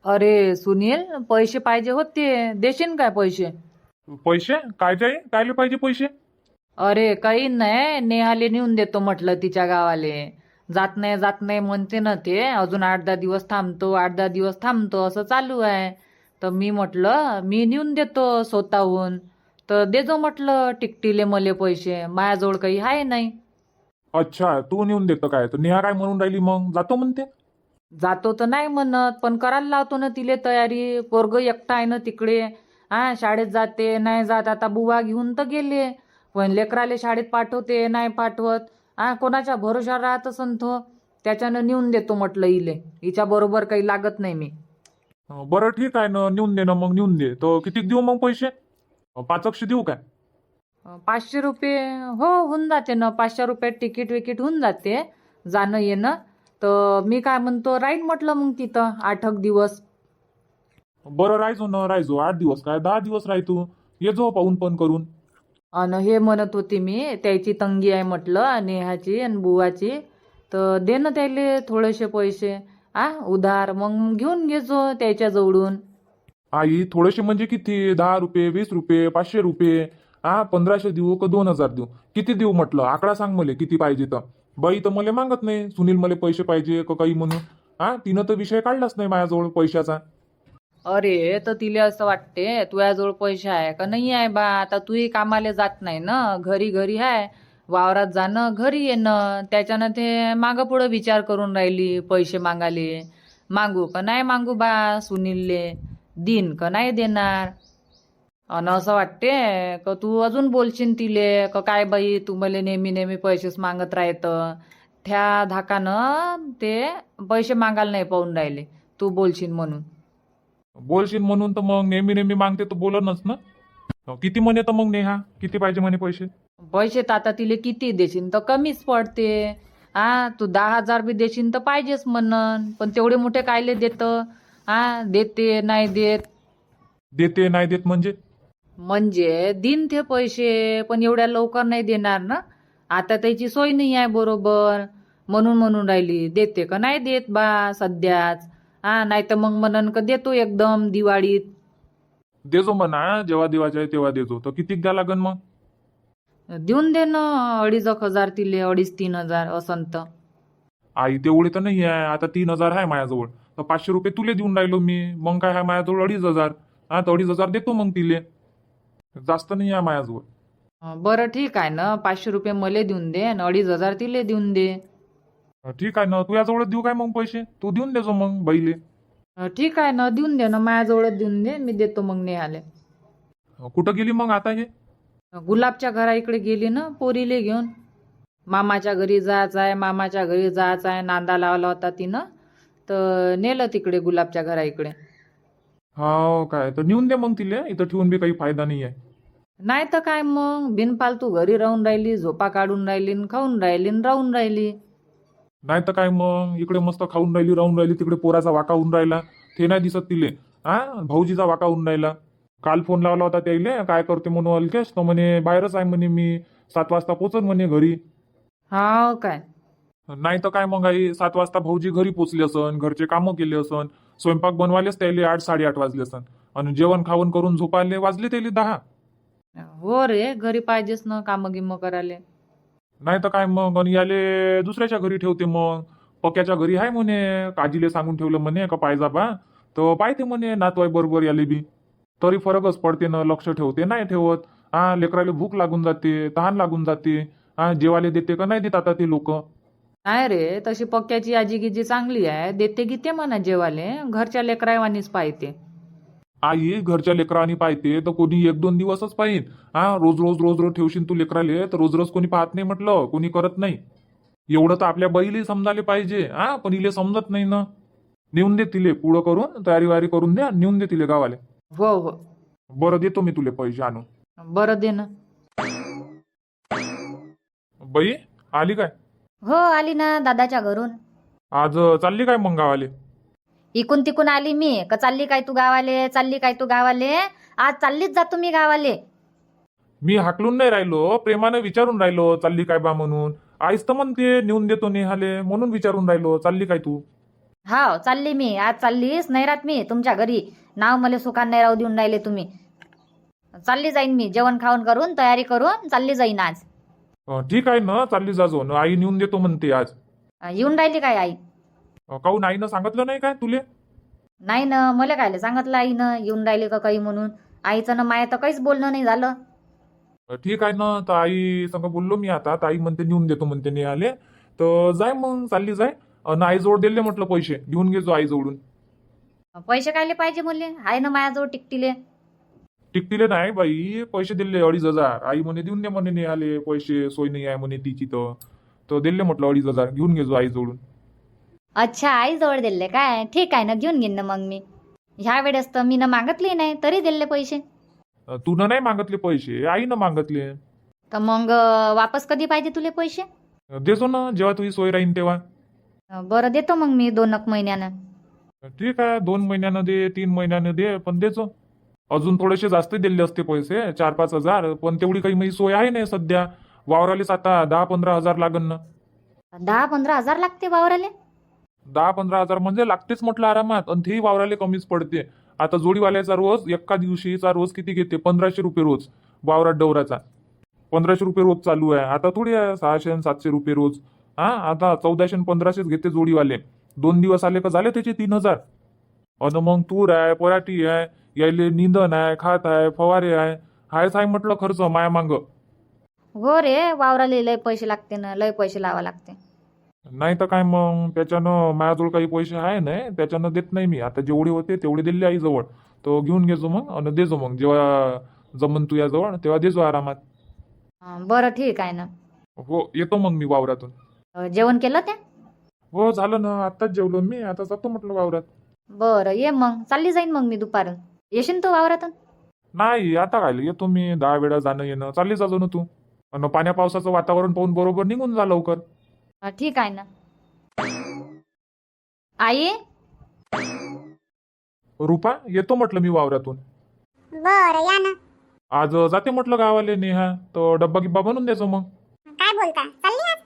अरे सुनील, पैसे पाहिजे होते, देशील काय पैसे? पैसे काय जाई कायले पाहिजे पैसे? अरे काही नाही, नेहाले नेऊन देतो म्हटलं तिच्या गावाले. जात नाही जात नाही म्हणते ना, ते अजून 8-10 दिवस थांबतो, 8-10 दिवस थांबतो असं चालू आहे. तर मी म्हटलं मी नेऊन देतो स्वतःहून. तर देजो म्हटलं टिकटीले मले पैसे, माझ्याजवळ काही आहे नाही. अच्छा, तू नेऊन देतो काय? तर नेहा काय म्हणून राहिली मग? जातो म्हणते. जातो तर नाही म्हणत, पण करायला लावतो ना तिले तयारी. पोरग एकटा आहे ना तिकडे. हा, शाळेत जाते नाही जात, आता बुवा घेऊन तर गेले. पण लेकराले शाळेत पाठवते नाही पाठवत. हा, कोणाच्या भरोशावर राहत असन तो. त्याच्यानं नेऊन देतो म्हटलं इले. हिच्या बरोबर काही लागत नाही मी. बरं ठीक आहे ना, नेऊन दे ना, मग नेऊन दे. तर किती देऊ मग पैसे? 500 देऊ काय? 500 रुपये हो होऊन जाते ना. 500 रुपयात तिकीट विकीट होऊन जाते, जाणं येणं. तर मी काय म्हणतो, राहीन म्हटलं मग तिथं 8 दिवस. बरं राहायचो ना, राहायचो 8 दिवस काय 10 दिवस राहतो. ये जो पाहून पण करून. आणि हे म्हणत होती मी, त्याची तंगी आहे म्हटलं नेहाची आणि बुवाची. तर दे ना त्याले थोडेसे पैसे. उधार मग घेऊन घेजो त्याच्या जवळून. आई थोडेसे म्हणजे किती? 10 रुपये, 20 रुपये, 500 रुपये? 1500 देऊ का 2000 देऊ? किती देऊ म्हटलं? आकडा सांग मला किती पाहिजे तर. बाई तर मला मागत नाही सुनील मला पैसे पाहिजे का काही म्हणून. तिनं तर विषय काढलाच नाही माझ्याजवळ पैशाचा. अरे तर तिला असं वाटते तुझ्याजवळ पैसे आहे का नाही आहे बा. आता तूही कामाला जात नाही ना, घरी घरी आहे. वावरात जाणं घरी येणं, त्याच्यानं ते मागं पुढं विचार करून राहिली पैसे मागाले. मागू का नाही मागू बा सुनीलले, दिन का नाही देणार. अन असं वाटते का तू अजून बोलशील तिले का काय बाई, तू मला नेहमी नेहमी पैसेच मागत राहतं. त्या धाकानं ते पैसे मागायला नाही पाहून राहिले, तू बोलशील म्हणून. बोलशील म्हणून तर मग नेहमी नेहमी मागते तर बोलणच ना. किती म्हणे तर मग नेहा किती पाहिजे म्हणे पैसे? पैसे तर आता तिले किती देशील तर कमीच पडते. तू 10,000 बी देशील तर पाहिजेच म्हणन, पण तेवढे मोठे कायले देत. देते नाही देत. देते नाही देत म्हणजे दिन ते पैसे, पण एवढ्या लवकर नाही देणार ना. आता त्याची सोय नाही आहे बरोबर, म्हणून राहिली देते का नाही देत बा सध्याच. नाही तर मग म्हणन का देतो एकदम दिवाळीत. देजो म्हणा, जेव्हा देवाचे आहे तेव्हा देजो. तर किती द्या लागन मग? देऊन दे ना 2,500 तिले, 2,500-3,000 असन तर. आई तेवढे तर नाही आहे, आता 3000 आहे माझ्याजवळ. तर 500 रुपये तुले देऊन राहिलो मी. मग काय आहे माझ्याजवळ 2,500. तर 2,500 देतो मग तिले. जास्त नाही आहे माझ्याजवळ. बरं ठीक आहे ना, 500 रुपये मले देऊन दे आणि 2,500 तिले देऊन दे. ठीक आहे ना, तुझ्याजवळच देऊ काय मग पैसे? तू देऊन देजो मग बाईले. ठीक आहे ना, देऊन दे ना, माझ्याजवळच देऊन दे, मी देतो मग नेहाले. कुठं गेली मग आता हे? गुलाबच्या घरा इकडे गेली ना पोरीले घेऊन. मामाच्या घरी जायचं आहे, मामाच्या घरी जायचं आहे, नांदा लावला होता तिनं. तर नेलं तिकडे गुलाबच्या घरा इकडे. हो काय, तर नेऊन दे मग तिले. इथं ठेवून बी काही फायदा नाही आहे. नाही तर काय मग, बिनफालतू घरी राहून राहिली, झोपा काढून राहिली, खाऊन राहिली राहून राहिली. नाही तर काय मग, इकडे मस्त खाऊन राहिली राहून राहिली, तिकडे पोराचा वाका होऊन राहिला. ते नाही दिसत तिले. भाऊजीचा वाका होऊन राहिला. काल फोन लावला होता त्याइले, काय करते म्हणून अलकेश, तर म्हणे बाहेरच आहे म्हणे, मी 7 वाजता पोचन म्हणे घरी. हा काय. नाही तर काय मग आई, 7 वाजता भाऊजी घरी पोचले असन, घरचे कामं केले असन, स्वयंपाक बनवायलेच त्याले 8-8:30 वाजले असन, आणि जेवण खावण करून झोपायले वाजले त्याले 10. हो रे, घरी पाहिजेच ना कामं गिमं करायला. नाही तर काय मग, आणि याले दुसऱ्याच्या घरी ठेवते मग. पक्याच्या घरी आहे म्हणे, काजीले सांगून ठेवलं म्हणे का पाहिजा बा. तर पाहते म्हणे नातवाई बरोबर याले बी. तरी फरकच पडते ना, लक्ष ठेवते नाही ठेवत. लेकराले भूक लागून जाते, तहान लागून जाते. जेवायला देते का नाही देत आता ते लोक. नाही रे, तशी पक्क्याची आजी गिजी चांगली आहे, देते गीते म्हणा जेवाले, घरच्या लेकरावानीच पाहिजे. आई घरच्या लेकरांनी पाहते तर कोणी 1-2 दिवसच पाहिजे. रोज रोज रोज रोज ठेवशील तू लेकराले तर रोज रोज कोणी पाहत नाही म्हटलं, कोणी करत नाही. एवढं तर आपल्या बैली समजायला पाहिजे. पण इले समजत नाही ना. नेऊन दे तिले पुढं करून, तयारी वारी करून द्या, नेऊन दे तिले गावाले. हो हो. बरं देतो मी तुले पैसे आणून. बरं दे ना. बाई आली काय? हो आली ना दादाच्या घरून. आज चालली काय मग गावाले? इकून तिकून आली मी. का चालली काय तू गावाले, चालली काय तू गावाले? आज चाललीच जातो मी गावाले. मी हाकलून नाही राहिलो, प्रेमानं विचारून राहिलो चालली काय बा म्हणून. आईच तर म्हणते नेऊन देतो नेहाले, म्हणून विचारून राहिलो चालली काय तू. हाव चालली मी आज, चाललीच नाही राहत मी तुमच्या घरी. नाव मला सुखान नाही राहू देऊन राहिले तुम्ही. चालली जाईन मी, जेवण खाऊन करून तयारी करून चालली जाईन आज. ठीक आहे ना, चालली जाजो ना. आई नेऊन देतो म्हणते आज. येऊन राहिली काय आई? काहून आईनं सांगितलं नाही काय तुले? नाही ना, मला काय सांगितलं आईनं येऊन राहिली का काही म्हणून. आईचं ना माया तर काहीच बोलणं नाही झालं. ठीक आहे ना, तर आई संग बोललो मी आता. तर आई म्हणते नेऊन देतो म्हणते निघाले. तर जाय मग, चालली जाय. आणि आईजवळ दिले म्हटलं पैसे, घेऊन घेजो आईजवळून. पैसे कायले पाहिजे मुले, आहे ना माझ्याजवळ टिकटिले. टिकटिले नाही बाई, पैसे दिले 2,500. आई म्हणे देऊन दे म्हणे निघाले पैसे, सोय नाही आहे म्हणे तिची. तर दिले म्हटलं 2,500, घेऊन घेजो आईजवळून. अच्छा, आई जवळ दिले काय? ठीक आहे ना, घेऊन घेईन ना मग मी. ह्या वेळेस तर मी ना मागितले नाही तरी दिले पैसे. तुनं नाही मागितले पैसे, आईनं मागितले. तर मग वापस कधी पाहिजे तुले पैसे? देजो ना, जेव्हा तुझी सोय राहीन तेव्हा. बरं देतो मग मी 2 महिन्यानं. ठीक आहे, 2 महिन्यानं दे, 3 महिन्यानं दे, पण देजो. अजून थोडेसे जास्त दिले असते पैसे, 4-5 हजार. पण तेवढी काही माझी सोय आहे नाही सध्या. वावरालेच आता 10-15 हजार लागन ना. 10-15 हजार लागते वावराले? 10-15 हजार म्हणजे लागतेच म्हटलं आरामात. आणि तेही वावराले कमीच पडते. आता जोडीवाल्याचा रोज, एका दिवशीचा रोज किती घेते? 1500 रुपये रोज वावरात डवराचा. 1500 रुपये रोज चालू आहे आता. थोडी आहे 600 आणि 700 रुपये रोज. हा, आता 1400 आणि 1500 घेते जोडीवाले. 2 दिवस आले का झाले त्याचे 3,000. अन मग तूर आहे, पराठी आहे, यायले निंदन आहे, खात आहे, फवारे आहे. हायच आहे म्हटलं खर्च माया मांग. हो रे, वावराले लय पैसे लागते ना, लय पैसे लावा लागते. नाही तर काय मग, त्याच्यानं माझ्याजवळ काही पैसे आहे नाही, त्याच्यानं देत नाही मी. आता जेवढे होते तेवढे दिले आईजवळ. तो घेऊन घेजो मग आणि देजो मग. जेव्हा जमन तुझ्याजवळ तेव्हा देजो आरामात. बरं ठीक आहे ना. हो, येतो मग मी वावरातून. जेवण केलं त्या? हो, झालं ना, आत्ताच जेवलो मी. आता जातो म्हटलं वावरात. बरं ये मग, चालली जाईन मग मी दुपारून. येशील तू वावरातून? नाही, आता काय येतो मी. 10 वेळा जाणं येणं. चालली जाजो ना तू. आणि पाण्या पावसाचं वातावरण पाहून बरोबर निघून जा लवकर. ठीक आहे ना. आई, रुपा, येतो म्हटलं मी वावरातून. बरं या ना. आज जाते म्हटलं गावाले नेहा. तर डब्बा गिब्बा बनवून द्यायचो मग. काय बोलता, चालली आज?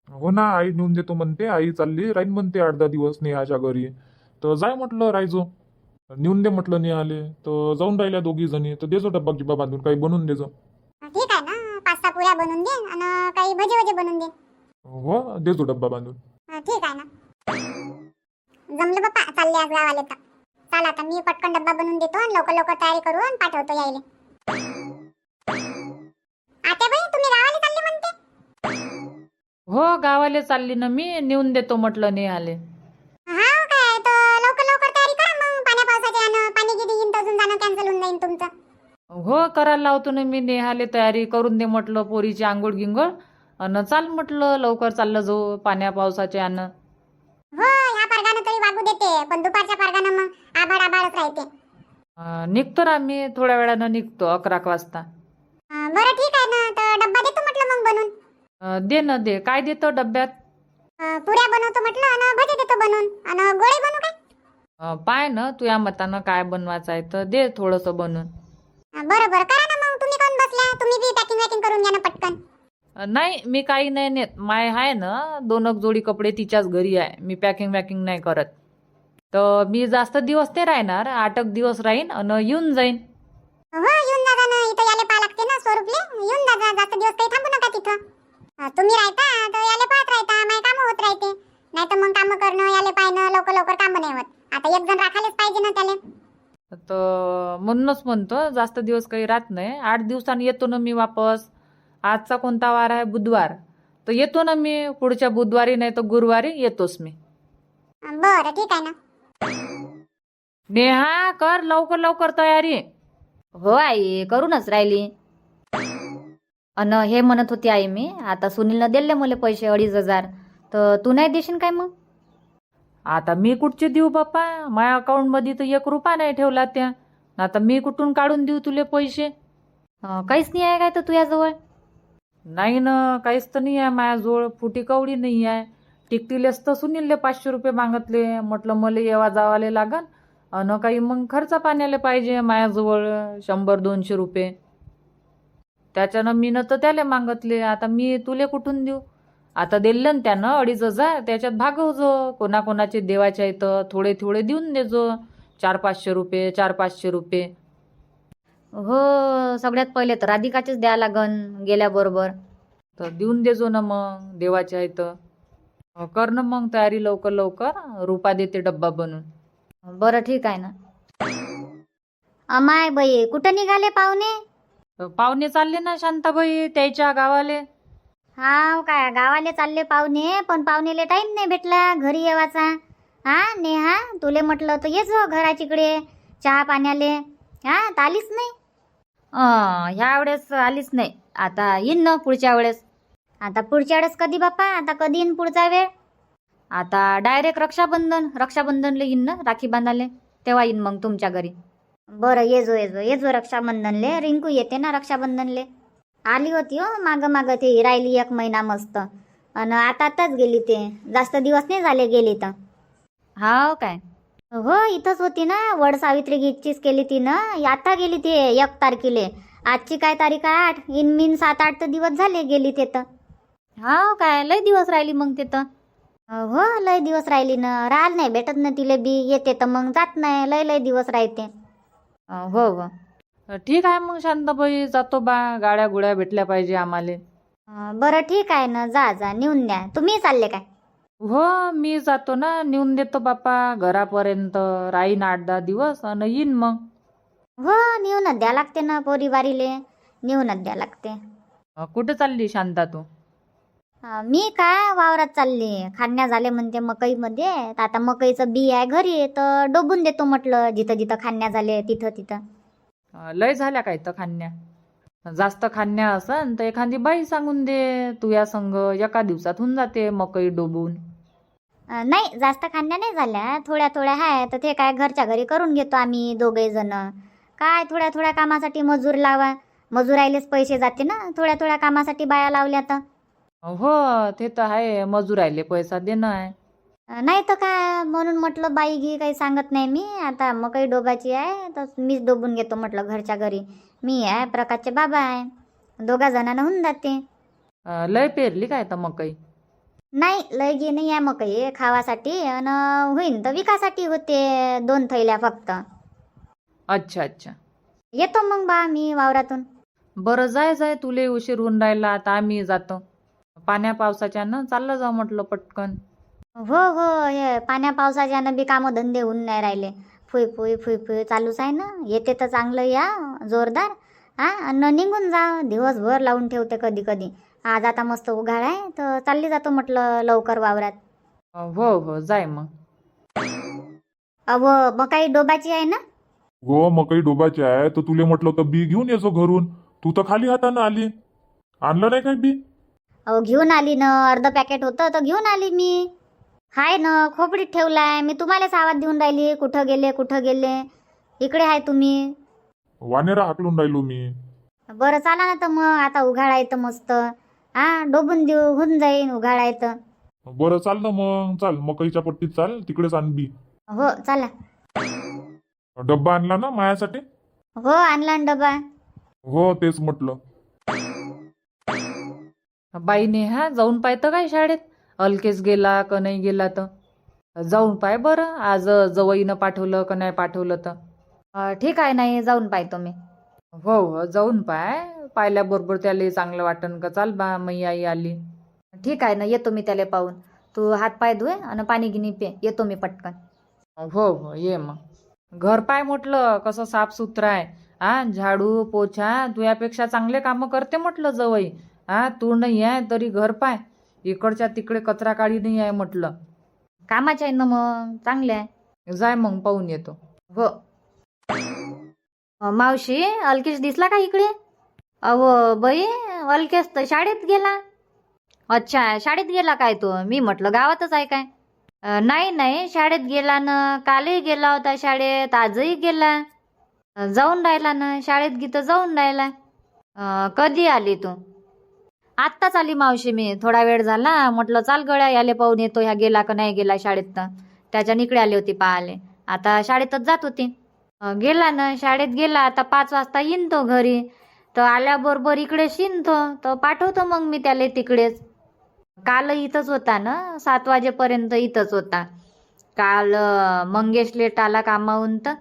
हो ना, आई नेऊन देतो म्हणते. आई चालली राहीन म्हणते 8-10 दिवस नेहाच्या घरी. तर जाय म्हटलं राहायचो. नेऊन दे म्हटलं नेहाले. तर जाऊन राहिल्या दोघी जणी. तर देजो डब्बा गिब्बा बांधून, काही बनवून देजो. ठीक आहे ना, 5-6 पुऱ्या बनवून दे आणि काही भजे वजे बनवून दे. हो, देजो डब्बा बांधून. ठीक आहे ना. जमलं बाप्पा, चालले आज गावाले तर. चला आता मी पटकन डब्बा बनवून देतो आणि लवकर लवकर तयारी करू आणि पाठवतो यायले. आत्याबाई, तुम्ही गावाला चालले म्हणते? हो, गावाले चालली ना मी. नेऊन देतो म्हटलं नेहाले. हा काय, तर लवकर लवकर तयारी करा मग. पाण्या पावसाचे आणि पाणी गिरी येईन तर अजून जाणं कॅन्सल होऊन जाईन तुमचं. हो, करायला लावतो ना मी नेहाले. तयारी करून दे म्हटलं पोरीची आंघोळ गिंगोळ. अन चाल म्हटलं लवकर चाललं जाऊ पाण्या पावसाचे अन्न. हो, ह्या पारगानं तरी वागू देते, पण दुपारच्या पारगानं मग आभाळ आभाळच राहते. निघतो ना मी, थोड्या वेळानं निघतो 11 वाजता. बरं ठीक आहे ना, तर डब्बा देतो म्हटलं मग बनवून. दे ना दे. काय देतो डब्यात? पुऱ्या बनवतो म्हटलं आणि भजे देतो बनवून. आणि गोळे बनवू काय? पाय ना तुझ्या मतानं काय बनवायचं आहे तर दे थोडंसं बनवून. बरं बरं करा ना मग. तुम्ही कोण बसल्या, तुम्ही बी पॅकिंग वॅकिंग करून घ्या ना पटकन. नाही, मी काही नाही नेत. माय आहे ना 2 जोडी कपडे तिच्याच घरी आहे. मी पॅकिंग वॅकिंग नाही करत. तर मी जास्त दिवस नाही राहणार, 8 दिवस राहीन आणि येऊन जाईन. हो, येऊन जा ना. इथं याले पाहा लागते ना स्वरूपले. येऊन जा, जास्त दिवस काही थांबू नका तिथं. तुम्ही राहता तर याले पाहत राहता, माझे कामं होत राहते. नाही तर मग कामं करणं, याले पाहणं, लवकर लवकर कामं नाही होत. आता एक जण राखायलाच पाहिजे ना त्याले. तर म्हणूनच म्हणतो जास्त दिवस काही राहत नाही. 8 दिवसांनी येतो ना मी वापस. आजचा कोणता वार आहे? बुधवार. तर येतो ना मी पुढच्या बुधवारी, नाही तर गुरुवारी येतोच मी. बरं ठीक आहे ना. नेहा, कर लवकर लवकर तयारी. हो आई, करूनच राहिली. अन हे म्हणत होती आई मी, आता सुनीलनं दिले मला पैसे 2,500. तर तू नाही देशील काय मग? आता मी कुठचे देऊ बाप्पा? माझ्या अकाउंट मध्ये तर 1 रुपया नाही ठेवला त्या. आता मी कुठून काढून देऊ तुले पैसे? काहीच नाही आहे काय तर तुझ्याजवळ? नाही ना, काहीच तर नाही आहे माझ्याजवळ. फुटी कवडी नाही आहे. टिकटिलेच तर सुनीलले 500 रुपये मागितले. म्हटलं मला येवा जावाले लागन अन काही मग खर्च पाण्याला पाहिजे माझ्याजवळ 100-200 रुपये. त्याच्यानं मी न तर त्याला मागितले. आता मी तुले कुठून देऊ? आता दिलं ना त्यानं 2,500 त्याच्यात भागवजो. कोणाकोणाचे देवाच्या इथं थोडे थोडे देऊन देजो. 400-500 रुपये 400-500 रुपये. हो, सगळ्यात पहिले तर राधिकाचेच द्या लागन गेल्याबरोबर. तर देऊन देजो ना मग देवाच्या इथं. कर ना मग तयारी लवकर लवकर. रुपा देते डब्बा बनवून. बरं ठीक आहे ना. अमाय बाई, कुठं निघाले पाहुणे? पाहुणे चालले ना शांताबाई त्याच्या गावाले. हा काय, गावाले चालले पाहुणे, पण पाहुणेले टाइम नाही भेटला घरी येवाचा. हा नेहा, तुले म्हटलं तर ये जो घराच्याकडे चहा पाण्याले. हा तर आलीच नाही. ह्या वेळेस आलीच नाही. आता येईन ना पुढच्या वेळेस. आता पुढच्या वेळेस कधी बाप्पा? आता कधी येईन पुढचा वेळ? आता डायरेक्ट रक्षाबंधनला येईन ना, राखी बांधाले. तेव्हा येईन मग तुमच्या घरी. बरं, ये जो रक्षाबंधनले. रिंकू येते ना रक्षाबंधनले. आली होती हो माग ते, राहिली 1 महिना मस्त. आणि आताच गेली ते, जास्त दिवस नाही झाले गेली तर. हाव काय? हो, इथंच होती ना. वड सावित्री गीतचीच केली ती ना. आता गेली ती 1 तारखेले. आजची काय तारीख आहे? 8. इनमीन 7-8 तर दिवस झाले गेली ते तर. हाव काय? लय दिवस राहिली मग तिथं. हो, लय दिवस राहिली ना. राहायला नाही भेटत ना तिले बी. येते तर मग जात नाही. लय दिवस राहते. हो हो, ठीक आहे मग शांताबाई. जातो बा. गाड्या गुड्या भेटल्या पाहिजे आम्हाला. बरं ठीक आहे ना. जा नेऊन द्या. तुम्ही चालले काय? हो, मी जातो ना. नेऊन देतो बापा घरापर्यंत. राहीन 8-10 दिवस आणि येईन मग. हो, नेऊनच द्या लागते ना. पोरीबारीले नेऊनच द्या लागते. कुठे चालली शांता तू? मी काय वावरात चालली. खान्या झाले म्हणते मकईमध्ये. तर आता मकईचं बी आहे घरी, तर डोबून देतो म्हटलं. जिथं जिथं खान्या झाले तिथं. लय झाल्या काय तर खान्या? जास्त खान्या असन तर एखादी बाई सांगून दे. तू या संग 1 दिवसात होऊन जाते मकई डोबून. नाही, जास्त खान्या नाही झाल्या. थोड्या आहे. तर ते काय घरच्या घरी करून घेतो आम्ही 2 जण. काय थोड्या कामासाठी मजूर लावा. मजुरायलेच पैसे जाते ना. थोड्या कामासाठी बाया लावल्या तर. हो, ते तर आहे. मजुरायले पैसा देणं आहे. नाही तर काय, म्हणून म्हटलं बाई घे, काही सांगत नाही मी. आता मकई डोबाची आहे तर मीच डोबून घेतो म्हटलं घरच्या घरी. मी आहे, प्रकाशचे बाबा आहे. 2 जणांना होऊन जाते. लय पेरली काय तर मकई? नाही, लय घे नाही आहे मकई. खावासाठी आणि होईन तर विकासाठी होते. 2 थैल्या फक्त. अच्छा. येतो मग बा मी वावरातून. बरं, जाय तुले उशीर होऊन राहिला. आता आम्ही जातो. पाण्या पावसाच्या ना चाललं जाऊ म्हटलं पटकन. हो, हे पाण्या पावसाच्यानं बी कामं धंदे होऊन नाही राहिले. फुई चालूच आहे ना. येते तर चांगलं या जोरदार. हा, आणि निघून जा. दिवसभर लावून ठेवते कधी. आज आता मस्त उघाड आहे तर चालली जातो म्हटलं लवकर वावरात. हो, जाय मग. मग काही डोबाची आहे ना? हो, मकई डोबाची आहे. तर तुले म्हटलं तर बी घेऊन येजो घरून. तू तर खाली हातानं आली. आणलं नाही काय बी? घेऊन आली ना. अर्ध पॅकेट होतं तर घेऊन आली मी. हाय ना, खोपडीत ठेवलाय. मी तुम्हालाच आवाज देऊन राहिली. कुठं गेले? इकडे आहे तुम्ही. वानेरा हाकलून राहिलो मी. बरं, चला ना तर मग. आता उघाड आहे तर मस्त. हा, डोबून देऊ, होऊन जाईन उघाड आहे तर. बरं, चाल ना मग. चाल मकईच्या पट्टीत चाल. तिकडेच आण बी. हो, चला. डब्बा आणला ना मायासाठी? हो, आणला ना डबा. हो, तेच म्हटलं. बाईने जाऊन पाहतं काय शाळेत? अलकेच गेला का नाही गेला तर जाऊन पाय बरं. आज जवईनं पाठवलं का नाही पाठवलं तर. ठीक आहे, नाही जाऊन पाहतो मी. हो, जाऊन पाहिल्याबरोबर त्याला चांगलं वाटन का चाल बा मै आई आली. ठीक आहे ना, येतो मी त्याला पाहून. तू हात पाय धुये आणि पाणी गिनी पे. येतो मी पटकन. हो, ये मग. घर पाय म्हटलं कसं साफसुथरं आहे. झाडू पोछा तुझ्यापेक्षा चांगले कामं करते म्हटलं जवई. तू नाही आहे तरी घर पाय. इकडच्या तिकडे कचरा काढी नाही आहे म्हटलं. कामाचे आहे ना मग, चांगले आहे. जाय मग पाहून येतो. हो. मावशी, अलकेश दिसला का इकडे? बाई, अलकेश तर शाळेत गेला. अच्छा, शाळेत गेला काय तो? मी म्हटलं गावातच आहे काय. नाही, शाळेत गेला ना. कालही गेला होता शाळेत, आजही गेला. जाऊन राहिला ना शाळेत. गीत जाऊन राहिला. कधी आली तू? आत्ताच आली मावशी मी. थोडा वेळ झाला. म्हटलं चाल गड्या याले पाहून येतो, ह्या गेला का नाही गेला शाळेत. तर त्याच्या इकडे आली होती पाहाले. आता शाळेतच जात होती. गेला ना शाळेत गेला. आता 5 वाजता येईन तो घरी. तर आल्याबरोबर इकडे शिनतो तर पाठवतो मग मी त्याला तिकडेच. काल इथंच होता ना, 7 वाजेपर्यंत इथंच होता. काल मंगेश लेट आला कामाहून तर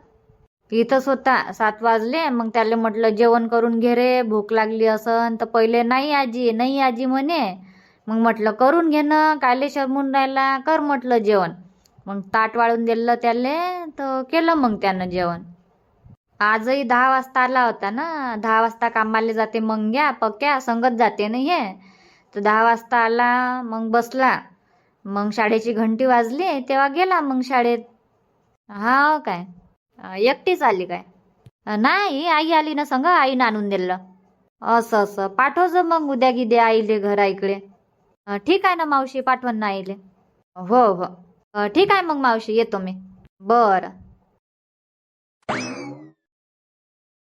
इथंच होता. 7 वाजले. मग त्याला म्हटलं जेवण करून घे रे, भूक लागली असन तर. पहिले नाही आजी नाही आजी म्हणे. मग म्हटलं करून घे ना, कायले शरमून राहिला, कर म्हटलं जेवण. मग ताट वाळून दिलं त्याले तर केलं मग त्यानं जेवण. आजही 10 वाजता आला होता ना. 10 वाजता कामाला जाते मंग्या पक्या संगत जाते ना हे. तर 10 वाजता आला, मग बसला. मग शाळेची घंटी वाजली तेव्हा गेला मग शाळेत. हा काय एकटीच आली काय? नाही, आई आली ना संग, आईनं आणून दिलं. असं असं पाठवजो मग उद्या गिद्या आईले घरा इकडे. ठीक आहे ना मावशी, पाठवण ना आईले. हो हो ठीक आहे मग मावशी, येतो मी. बरं.